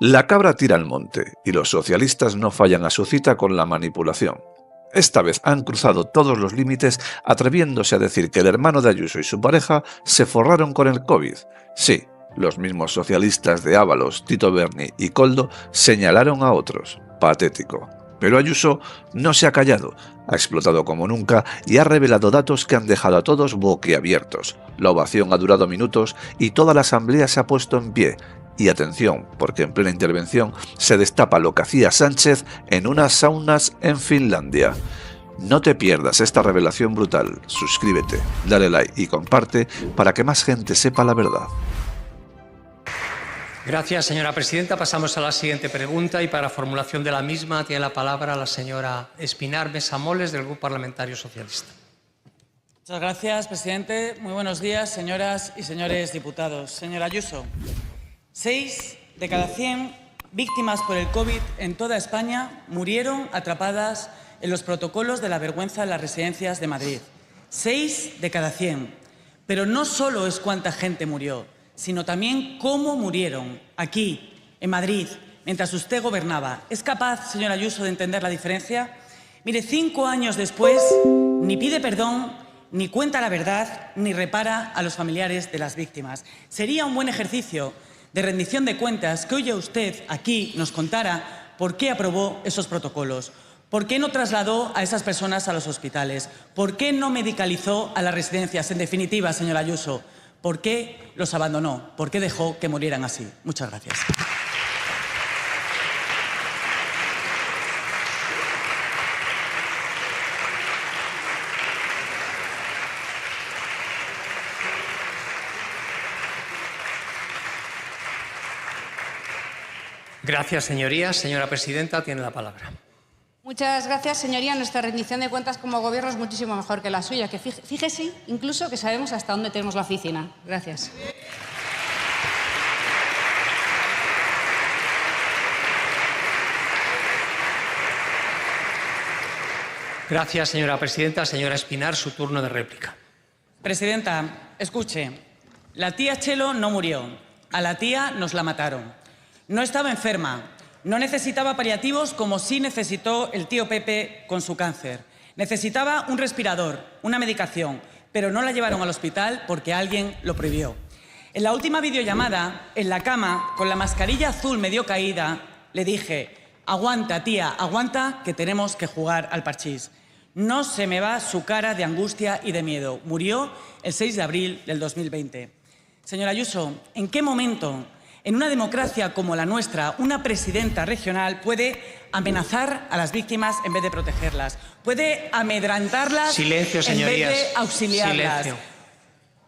La cabra tira al monte y los socialistas no fallan a su cita con la manipulación. Esta vez han cruzado todos los límites atreviéndose a decir que el hermano de Ayuso y su pareja se forraron con el COVID. Sí, los mismos socialistas de Ábalos, Tito Berni y Koldo señalaron a otros. Patético. Pero Ayuso no se ha callado, ha explotado como nunca y ha revelado datos que han dejado a todos boquiabiertos. La ovación ha durado minutos y toda la asamblea se ha puesto en pie. Y atención, porque en plena intervención se destapa lo que hacía Sánchez en unas saunas en Finlandia. No te pierdas esta revelación brutal. Suscríbete, dale like y comparte para que más gente sepa la verdad. Gracias, señora presidenta. Pasamos a la siguiente pregunta y para formulación de la misma tiene la palabra la señora Espinar Mesa Moles del Grupo Parlamentario Socialista. Muchas gracias, presidente. Muy buenos días, señoras y señores diputados. Señora Ayuso, 6 de cada 100 víctimas por el COVID en toda España murieron atrapadas en los protocolos de la vergüenza en las residencias de Madrid. 6 de cada 100. Pero no solo es cuánta gente murió, sino también cómo murieron aquí, en Madrid, mientras usted gobernaba. ¿Es capaz, señora Ayuso, de entender la diferencia? Mire, 5 años después, ni pide perdón, ni cuenta la verdad, ni repara a los familiares de las víctimas. Sería un buen ejercicio de rendición de cuentas que hoy usted aquí nos contara por qué aprobó esos protocolos, por qué no trasladó a esas personas a los hospitales, por qué no medicalizó a las residencias. En definitiva, señora Ayuso, ¿por qué los abandonó? ¿Por qué dejó que murieran así? Muchas gracias. Gracias, señorías. Señora presidenta, tiene la palabra. Muchas gracias, señoría. Nuestra rendición de cuentas como Gobierno es muchísimo mejor que la suya, que fíjese incluso que sabemos hasta dónde tenemos la oficina. Gracias. Gracias, señora presidenta. Señora Espinar, su turno de réplica. Presidenta, escuche. La tía Chelo no murió. A la tía nos la mataron. No estaba enferma. No necesitaba paliativos como sí necesitó el tío Pepe con su cáncer. Necesitaba un respirador, una medicación, pero no la llevaron al hospital porque alguien lo prohibió. En la última videollamada, en la cama, con la mascarilla azul medio caída, le dije: aguanta, tía, aguanta, que tenemos que jugar al parchís. No se me va su cara de angustia y de miedo. Murió el 6 de abril del 2020. Señora Ayuso, ¿en qué momento, en una democracia como la nuestra, una presidenta regional puede amenazar a las víctimas en vez de protegerlas? Puede amedrantarlas Silencio, señorías. en vez de auxiliarlas. Silencio.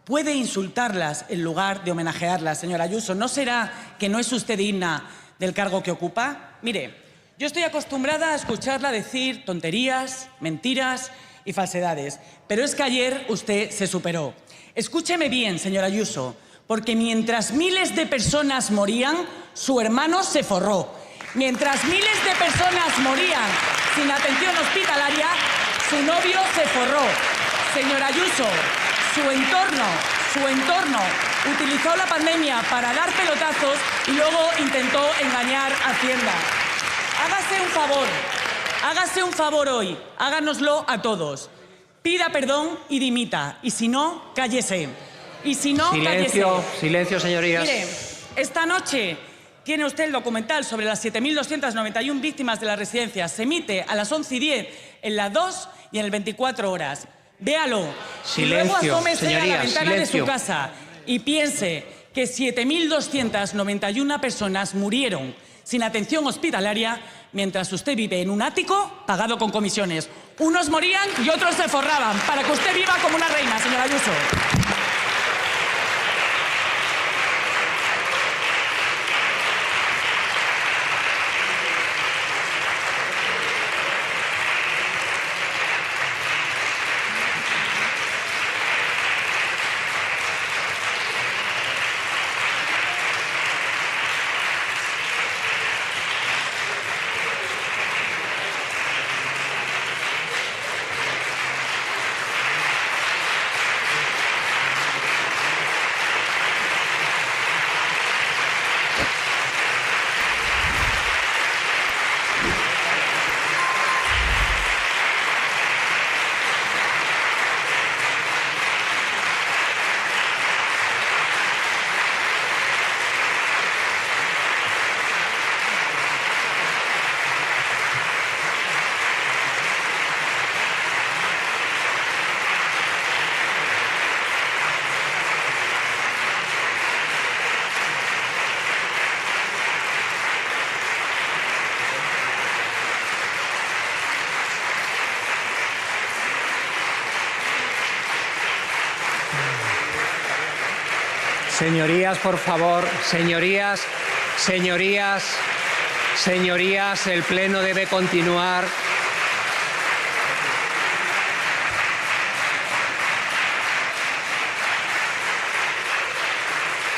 Puede insultarlas en lugar de homenajearlas. Señora Ayuso, ¿no será que no es usted digna del cargo que ocupa? Mire, yo estoy acostumbrada a escucharla decir tonterías, mentiras y falsedades, pero es que ayer usted se superó. Escúcheme bien, señora Ayuso, porque mientras miles de personas morían, su hermano se forró. Mientras miles de personas morían sin atención hospitalaria, su novio se forró. Señora Ayuso, su entorno utilizó la pandemia para dar pelotazos y luego intentó engañar a Hacienda. Hágase un favor hoy, háganoslo a todos. Pida perdón y dimita, y si no, cállese. Y si no, Silencio, cállese. silencio, señorías. Mire, esta noche tiene usted el documental sobre las 7.291 víctimas de las residencias. Se emite a las 11:10 en las 2 y en el 24 horas. Véalo. Silencio, y luego asómese a la señorías, ventana silencio. de su casa y piense que 7.291 personas murieron sin atención hospitalaria mientras usted vive en un ático pagado con comisiones. Unos morían y otros se forraban para que usted viva como una reina, señora Ayuso. Señorías, por favor, señorías, el pleno debe continuar.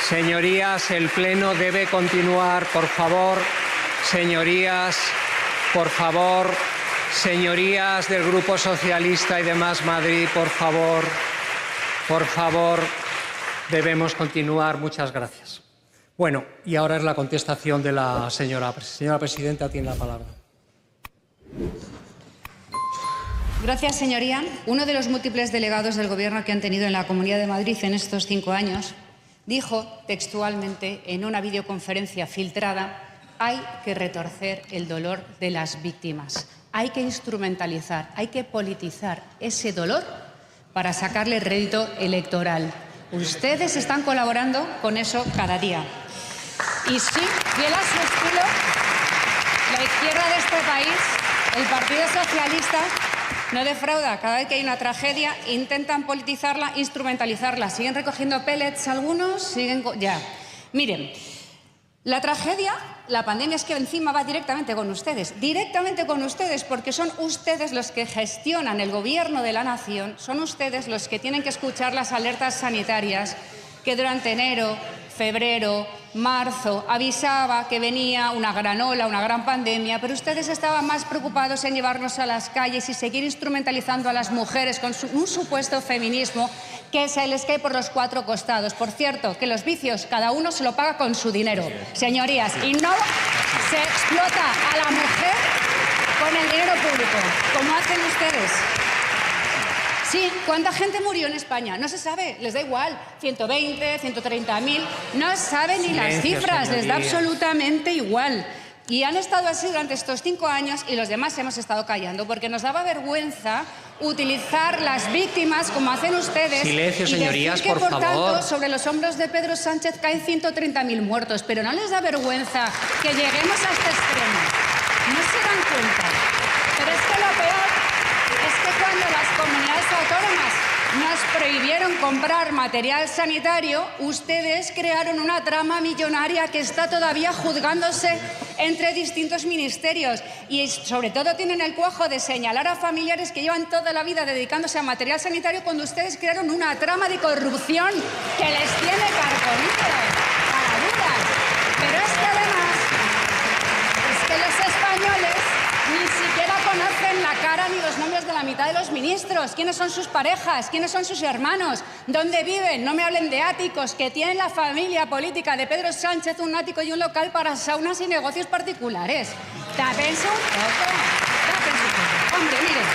Señorías, el pleno debe continuar, por favor. Señorías, por favor. Señorías del Grupo Socialista y de Más Madrid, por favor. Por favor, debemos continuar. Muchas gracias. Bueno, y ahora es la contestación de la señora presidenta, tiene la palabra. Gracias, señoría. Uno de los múltiples delegados del Gobierno que han tenido en la Comunidad de Madrid en estos 5 años dijo textualmente en una videoconferencia filtrada: hay que retorcer el dolor de las víctimas, hay que instrumentalizar, hay que politizar ese dolor para sacarle rédito electoral. Ustedes están colaborando con eso cada día. Y sí, fiel a su estilo, la izquierda de este país, el Partido Socialista, no defrauda. Cada vez que hay una tragedia, intentan politizarla, instrumentalizarla. Siguen recogiendo pellets algunos, siguen... Ya. Miren, la tragedia, la pandemia, es que encima va directamente con ustedes, porque son ustedes los que gestionan el gobierno de la nación, son ustedes los que tienen que escuchar las alertas sanitarias que durante enero, febrero, marzo avisaba que venía una gran ola, una gran pandemia, pero ustedes estaban más preocupados en llevarnos a las calles y seguir instrumentalizando a las mujeres con un supuesto feminismo que se les cae por los 4 costados. Por cierto, que los vicios cada uno se lo paga con su dinero, señorías, y no se explota a la mujer con el dinero público, como hacen ustedes. Sí, ¿cuánta gente murió en España? No se sabe, les da igual, 120, 130.000, no saben ni las cifras, les da absolutamente igual. Y han estado así durante estos 5 años y los demás hemos estado callando porque nos daba vergüenza utilizar las víctimas como hacen ustedes. Silencio, señorías, y decir que, por por favor. tanto, sobre los hombros de Pedro Sánchez caen 130.000 muertos. Pero no les da vergüenza que lleguemos a este extremo. No se dan cuenta. Pero es que lo peor es que cuando las comunidades autónomas nos prohibieron comprar material sanitario, ustedes crearon una trama millonaria que está todavía juzgándose entre distintos ministerios y sobre todo tienen el cuajo de señalar a familiares que llevan toda la vida dedicándose a material sanitario cuando ustedes crearon una trama de corrupción que les tiene carcomidos, para dudas. Pero es que además, es que los españoles ni siquiera conocen la cara ni los nombres de la mitad de los ministros. ¿Quiénes son sus parejas? ¿Quiénes son sus hermanos? ¿Dónde viven? No me hablen de áticos, que tiene la familia política de Pedro Sánchez un ático y un local para saunas y negocios particulares. Tápense un poco. Tápense un poco. Hombre, miren.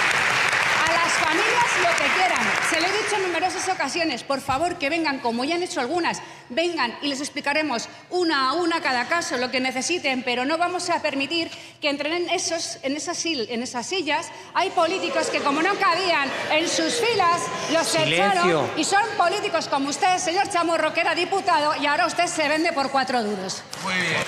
A las familias lo que quieran. Se lo he dicho en numerosas ocasiones. Por favor, que vengan, como ya han hecho algunas. Vengan y les explicaremos una a una cada caso lo que necesiten, pero no vamos a permitir que entren en esas sillas. Hay políticos que, como no cabían en sus filas, los echaron. Y son políticos como usted, señor Chamorro, que era diputado, y ahora usted se vende por 4 duros. Muy bien.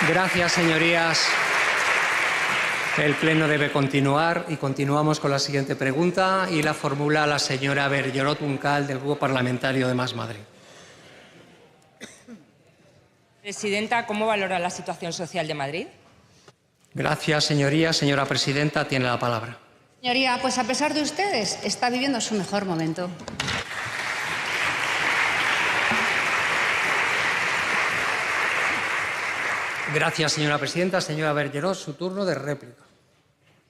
Gracias, señorías. El pleno debe continuar y continuamos con la siguiente pregunta y la formula la señora Bergerot Uncal del Grupo Parlamentario de Más Madrid. Presidenta, ¿cómo valora la situación social de Madrid? Gracias, señoría. Señora presidenta, tiene la palabra. Señoría, pues a pesar de ustedes, está viviendo su mejor momento. Gracias, señora presidenta. Señora Bergerot, su turno de réplica.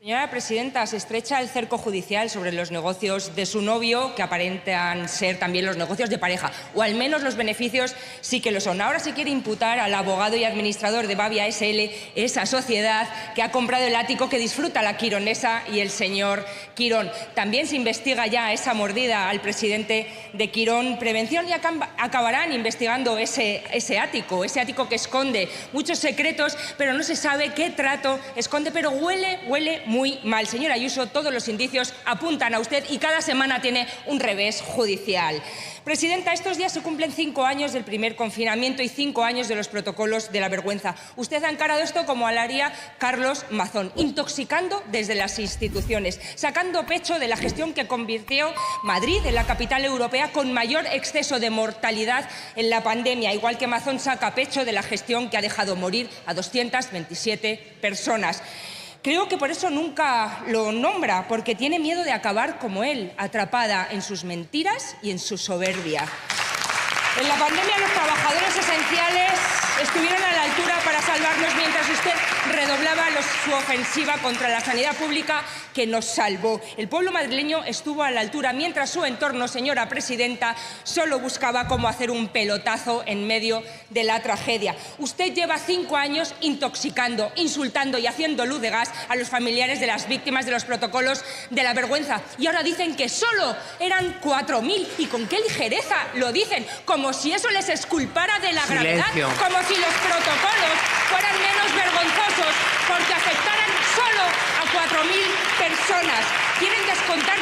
Señora presidenta, se estrecha el cerco judicial sobre los negocios de su novio, que aparentan ser también los negocios de pareja, o al menos los beneficios sí que lo son. Ahora se quiere imputar al abogado y administrador de Bavia SL, esa sociedad que ha comprado el ático que disfruta la quironesa y el señor Quirón. También se investiga ya esa mordida al presidente de Quirón Prevención y acabarán investigando ese ático que esconde muchos secretos, pero no se sabe qué trato esconde, pero huele muy mal. Señora Ayuso, todos los indicios apuntan a usted y cada semana tiene un revés judicial. Presidenta, estos días se cumplen 5 años del primer confinamiento y 5 años de los protocolos de la vergüenza. Usted ha encarado esto como lo haría Carlos Mazón, intoxicando desde las instituciones, sacando pecho de la gestión que convirtió Madrid en la capital europea con mayor exceso de mortalidad en la pandemia, igual que Mazón saca pecho de la gestión que ha dejado morir a 227 personas. Creo que por eso nunca lo nombra, porque tiene miedo de acabar como él, atrapada en sus mentiras y en su soberbia. En la pandemia los trabajadores esenciales estuvieron a la altura para salvarnos mientras usted redoblaba su ofensiva contra la sanidad pública que nos salvó. El pueblo madrileño estuvo a la altura mientras su entorno, señora presidenta, solo buscaba cómo hacer un pelotazo en medio de la tragedia. Usted lleva 5 años intoxicando, insultando y haciendo luz de gas a los familiares de las víctimas de los protocolos de la vergüenza. Y ahora dicen que solo eran 4.000. ¿Y con qué ligereza lo dicen? Como si eso les exculpara de la gravedad, como si los protocolos fueran menos vergonzosos porque afectaran solo a 4.000 personas. Quieren descontar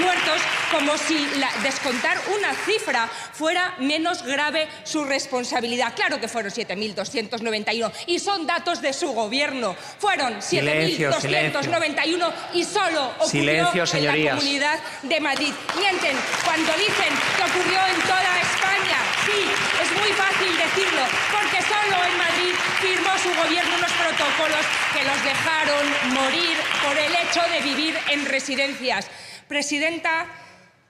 muertos como si descontar una cifra fuera menos grave su responsabilidad. Claro que fueron 7.291 y son datos de su gobierno. Fueron 7.291 y solo ocurrió en la Comunidad de Madrid. Mienten cuando dicen que ocurrió en toda España. Sí, es muy fácil decirlo, porque solo en Madrid firmó su gobierno unos protocolos que los dejaron morir por el hecho de vivir en residencias. Presidenta,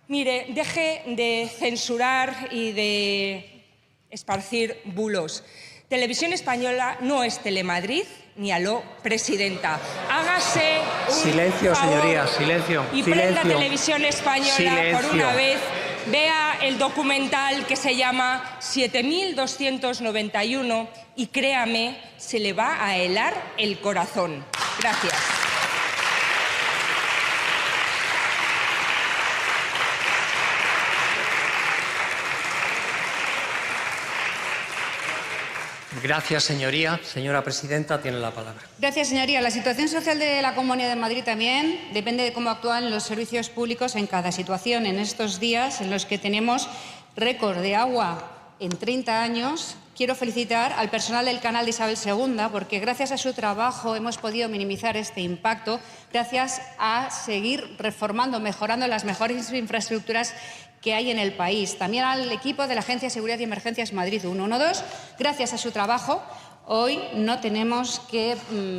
mire, deje de censurar y de esparcir bulos. Televisión Española no es Telemadrid ni Aló, presidenta. Hágase un silencio, favor, señorías, silencio. Y prenda Televisión Española por una vez. Vea el documental que se llama 7.291 y créame, se le va a helar el corazón. Gracias. Gracias, señoría. Señora presidenta, tiene la palabra. Gracias, señoría. La situación social de la Comunidad de Madrid también depende de cómo actúan los servicios públicos en cada situación. En estos días en los que tenemos récord de agua en 30 años, quiero felicitar al personal del canal de Isabel II porque gracias a su trabajo hemos podido minimizar este impacto, gracias a seguir reformando, mejorando las mejores infraestructuras que hay en el país. También al equipo de la Agencia de Seguridad y Emergencias Madrid 112, gracias a su trabajo, hoy no tenemos que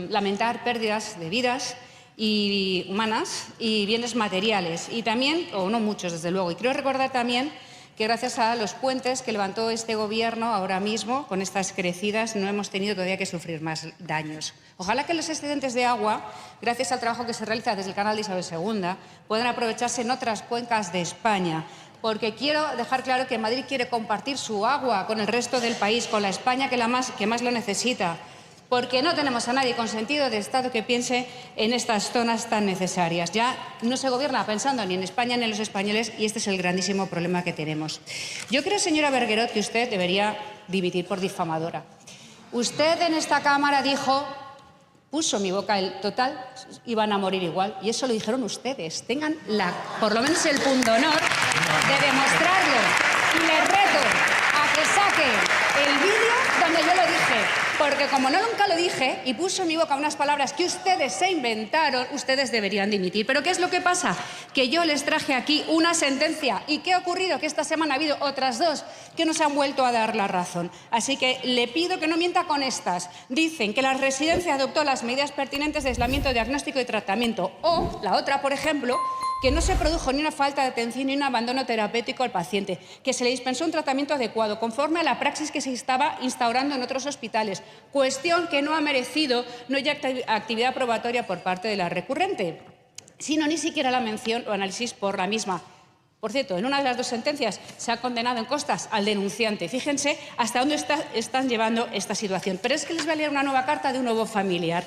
lamentar pérdidas de vidas y humanas y bienes materiales, y también, o no muchos desde luego, y quiero recordar también que gracias a los puentes que levantó este Gobierno ahora mismo, con estas crecidas, no hemos tenido todavía que sufrir más daños. Ojalá que los excedentes de agua, gracias al trabajo que se realiza desde el canal de Isabel II, puedan aprovecharse en otras cuencas de España, porque quiero dejar claro que Madrid quiere compartir su agua con el resto del país, con la España que más lo necesita, porque no tenemos a nadie con sentido de Estado que piense en estas zonas tan necesarias. Ya no se gobierna pensando ni en España ni en los españoles y este es el grandísimo problema que tenemos. Yo creo, señora Berguerot, que usted debería dimitir por difamadora. Usted en esta Cámara dijo, puso mi boca el total, iban a morir igual, y eso lo dijeron ustedes. Tengan por lo menos el pundonor de demostrarlo. Y les reto a que saquen el vídeo donde yo lo dije. Porque como nunca lo dije y puso en mi boca unas palabras que ustedes se inventaron, ustedes deberían dimitir. ¿Pero qué es lo que pasa? Que yo les traje aquí una sentencia. ¿Y qué ha ocurrido? Que esta semana ha habido otras 2 que nos han vuelto a dar la razón. Así que le pido que no mienta con estas. Dicen que la residencia adoptó las medidas pertinentes de aislamiento, diagnóstico y tratamiento. O la otra, por ejemplo, que no se produjo ni una falta de atención ni un abandono terapéutico al paciente, que se le dispensó un tratamiento adecuado, conforme a la praxis que se estaba instaurando en otros hospitales, cuestión que no ha merecido no ya actividad probatoria por parte de la recurrente, sino ni siquiera la mención o análisis por la misma. Por cierto, en una de las dos sentencias se ha condenado en costas al denunciante. Fíjense hasta dónde están llevando esta situación. Pero es que les voy a leer una nueva carta de un nuevo familiar.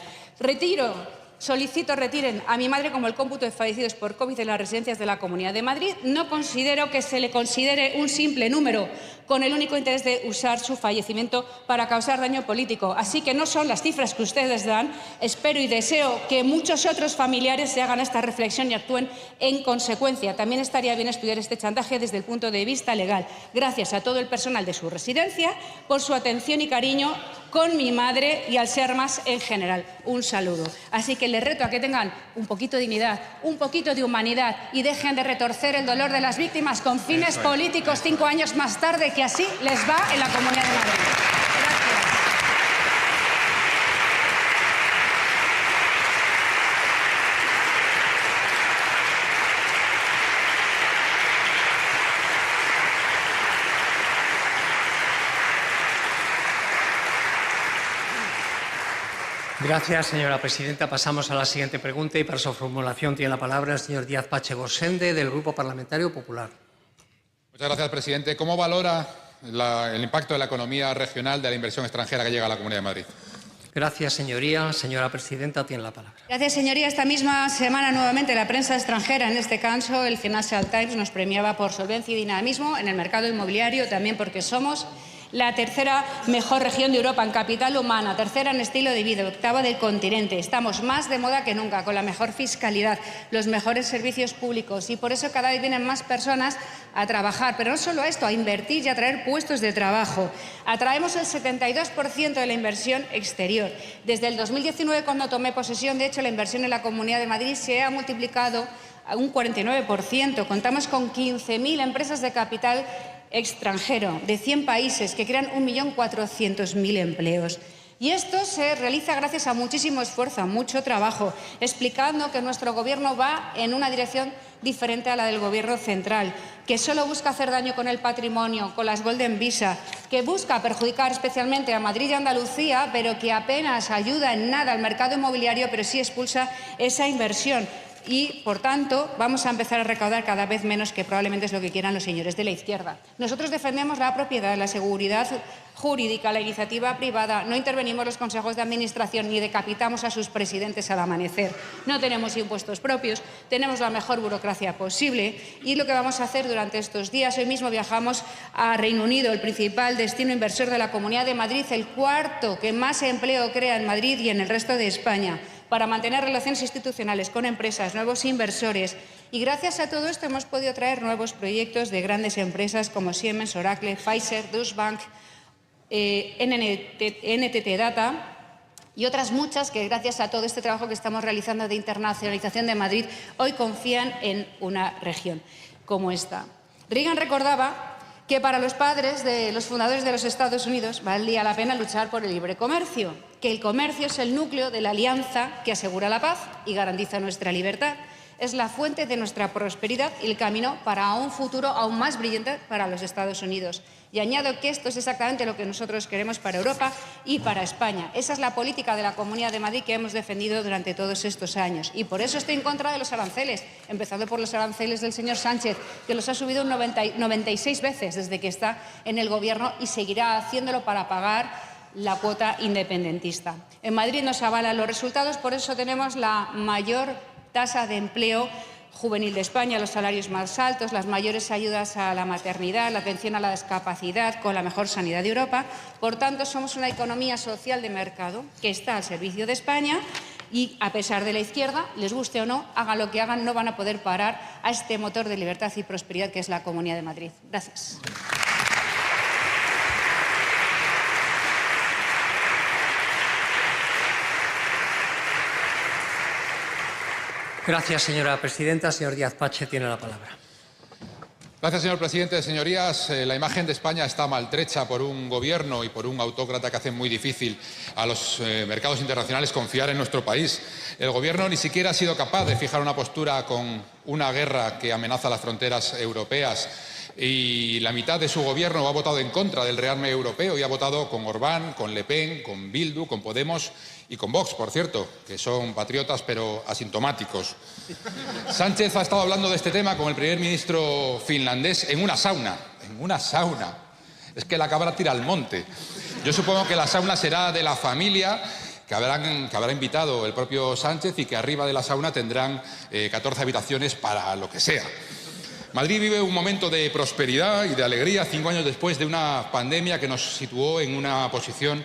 Solicito retiren a mi madre como el cómputo de fallecidos por COVID en las residencias de la Comunidad de Madrid. No considero que se le considere un simple número con el único interés de usar su fallecimiento para causar daño político. Así que no son las cifras que ustedes dan. Espero y deseo que muchos otros familiares se hagan esta reflexión y actúen en consecuencia. También estaría bien estudiar este chantaje desde el punto de vista legal. Gracias a todo el personal de su residencia por su atención y cariño con mi madre y al SERMAS en general. Un saludo. Así que les reto a que tengan un poquito de dignidad, un poquito de humanidad y dejen de retorcer el dolor de las víctimas con fines políticos 5 años más tarde, que así les va en la Comunidad de Madrid. Gracias, señora presidenta. Pasamos a la siguiente pregunta y para su formulación tiene la palabra el señor Díaz Pache Gosende, del Grupo Parlamentario Popular. Muchas gracias, presidente. ¿Cómo valora el impacto de la economía regional de la inversión extranjera que llega a la Comunidad de Madrid? Gracias, señoría. Señora presidenta, tiene la palabra. Gracias, señoría. Esta misma semana, nuevamente, la prensa extranjera, en este caso el Financial Times, nos premiaba por solvencia y dinamismo en el mercado inmobiliario, también porque somos la tercera mejor región de Europa en capital humana, tercera en estilo de vida, octava del continente. Estamos más de moda que nunca, con la mejor fiscalidad, los mejores servicios públicos y por eso cada vez vienen más personas a trabajar. Pero no solo esto, a invertir y a traer puestos de trabajo. Atraemos el 72% de la inversión exterior. Desde el 2019, cuando tomé posesión, de hecho, la inversión en la Comunidad de Madrid se ha multiplicado a un 49%. Contamos con 15.000 empresas de capital extranjero de 100 países que crean 1.400.000 empleos. Y esto se realiza gracias a muchísimo esfuerzo, a mucho trabajo, explicando que nuestro Gobierno va en una dirección diferente a la del Gobierno central, que solo busca hacer daño con el patrimonio, con las Golden Visa, que busca perjudicar especialmente a Madrid y Andalucía, pero que apenas ayuda en nada al mercado inmobiliario, pero sí expulsa esa inversión. Y, por tanto, vamos a empezar a recaudar cada vez menos, que probablemente es lo que quieran los señores de la izquierda. Nosotros defendemos la propiedad, la seguridad jurídica, la iniciativa privada, no intervenimos los consejos de administración ni decapitamos a sus presidentes al amanecer. No tenemos impuestos propios, tenemos la mejor burocracia posible y lo que vamos a hacer durante estos días, hoy mismo viajamos a Reino Unido, el principal destino inversor de la Comunidad de Madrid, el cuarto que más empleo crea en Madrid y en el resto de España, para mantener relaciones institucionales con empresas, nuevos inversores. Y gracias a todo esto hemos podido traer nuevos proyectos de grandes empresas como Siemens, Oracle, Pfizer, Deutsche Bank, NTT Data y otras muchas que, gracias a todo este trabajo que estamos realizando de internacionalización de Madrid, hoy confían en una región como esta. Reagan recordaba que para los padres de los fundadores de los Estados Unidos valía la pena luchar por el libre comercio, que el comercio es el núcleo de la alianza que asegura la paz y garantiza nuestra libertad. Es la fuente de nuestra prosperidad y el camino para un futuro aún más brillante para los Estados Unidos. Y añado que esto es exactamente lo que nosotros queremos para Europa y para España. Esa es la política de la Comunidad de Madrid que hemos defendido durante todos estos años. Y por eso estoy en contra de los aranceles, empezando por los aranceles del señor Sánchez, que los ha subido 96 veces desde que está en el Gobierno y seguirá haciéndolo para pagar la cuota independentista. En Madrid nos avalan los resultados, por eso tenemos la mayor tasa de empleo juvenil de España, los salarios más altos, las mayores ayudas a la maternidad, la atención a la discapacidad, con la mejor sanidad de Europa. Por tanto, somos una economía social de mercado que está al servicio de España y, a pesar de la izquierda, les guste o no, hagan lo que hagan, no van a poder parar a este motor de libertad y prosperidad que es la Comunidad de Madrid. Gracias. Gracias, señora presidenta. Señor Díaz Pache tiene la palabra. Gracias, señor presidente. Señorías, la imagen de España está maltrecha por un gobierno y por un autócrata que hace muy difícil a los mercados internacionales confiar en nuestro país. El gobierno ni siquiera ha sido capaz de fijar una postura con una guerra que amenaza las fronteras europeas. Y la mitad de su gobierno ha votado en contra del rearme europeo y ha votado con Orbán, con Le Pen, con Bildu, con Podemos y con Vox, por cierto, que son patriotas pero asintomáticos. Sánchez ha estado hablando de este tema con el primer ministro finlandés en una sauna. En una sauna. Es que la cabra tira al monte. Yo supongo que la sauna será de la familia que habrá invitado el propio Sánchez y que arriba de la sauna tendrán 14 habitaciones para lo que sea. Madrid vive un momento de prosperidad y de alegría 5 años después de una pandemia que nos situó en una posición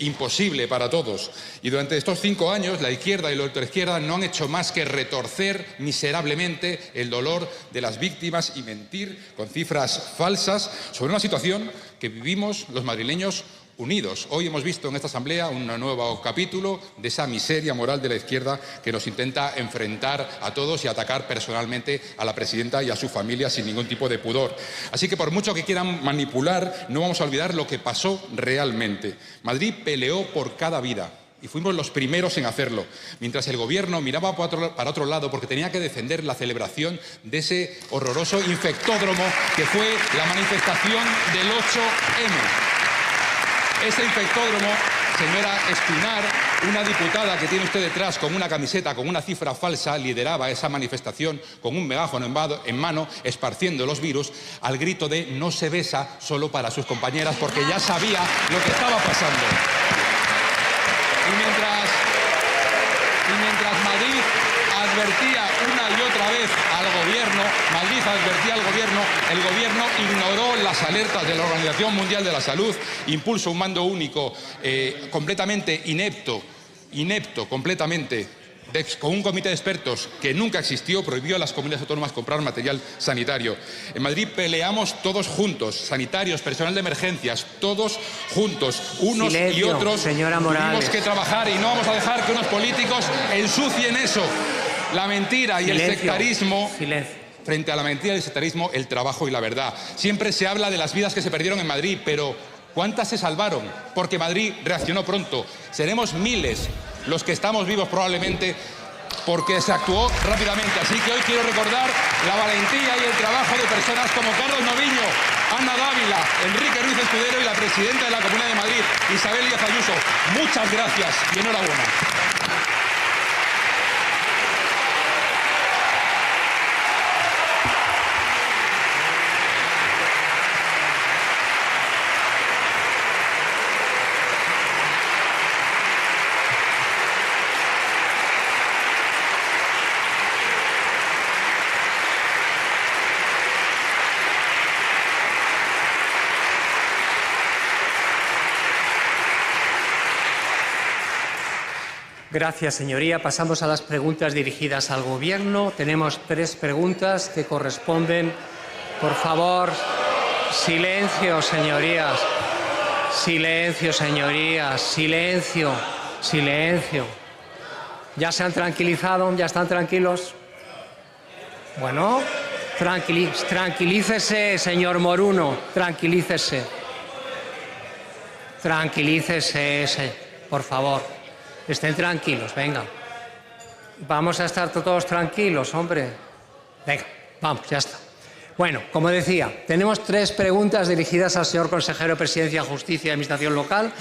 imposible para todos. Y durante estos 5 años la izquierda y la ultraizquierda no han hecho más que retorcer miserablemente el dolor de las víctimas y mentir con cifras falsas sobre una situación que vivimos los madrileños unidos. Hoy hemos visto en esta Asamblea un nuevo capítulo de esa miseria moral de la izquierda que nos intenta enfrentar a todos y atacar personalmente a la presidenta y a su familia sin ningún tipo de pudor. Así que por mucho que quieran manipular, no vamos a olvidar lo que pasó realmente. Madrid peleó por cada vida y fuimos los primeros en hacerlo, mientras el gobierno miraba para otro lado porque tenía que defender la celebración de ese horroroso infectódromo que fue la manifestación del 8M. Ese infectódromo, señora Espinar, una diputada que tiene usted detrás con una camiseta con una cifra falsa, lideraba esa manifestación con un megáfono en mano, esparciendo los virus, al grito de "no se besa", solo para sus compañeras, porque ya sabía lo que estaba pasando. Y mientras Madrid advertía una y otra vez al gobierno, el gobierno ignoró las alertas de la Organización Mundial de la Salud, impuso un mando único completamente inepto completamente, con un comité de expertos que nunca existió, prohibió a las comunidades autónomas comprar material sanitario. En Madrid peleamos todos juntos, sanitarios, personal de emergencias, todos juntos, unos Silencio, y otros. señora Morales. Tuvimos que trabajar y no vamos a dejar que unos políticos ensucien eso. La mentira y el sectarismo. Silencio. Frente a la mentira y el sectarismo, el trabajo y la verdad. Siempre se habla de las vidas que se perdieron en Madrid, pero ¿cuántas se salvaron? Porque Madrid reaccionó pronto. Seremos miles los que estamos vivos probablemente porque se actuó rápidamente. Así que hoy quiero recordar la valentía y el trabajo de personas como Carlos Noviño, Ana Dávila, Enrique Ruiz Escudero y la presidenta de la Comunidad de Madrid, Isabel Díaz Ayuso. Muchas gracias y enhorabuena. Gracias, señoría. Pasamos a las preguntas dirigidas al Gobierno. Tenemos 3 preguntas que corresponden. Por favor, silencio, señorías. Silencio, señorías. Silencio. Silencio. ¿Ya se han tranquilizado? ¿Ya están tranquilos? Bueno, tranquilícese, señor Moruno. Tranquilícese. Tranquilícese, por favor. Estén tranquilos, venga. Vamos a estar todos tranquilos, hombre. Venga, vamos, ya está. Bueno, como decía, tenemos 3 preguntas dirigidas al señor consejero de Presidencia, Justicia y Administración Local.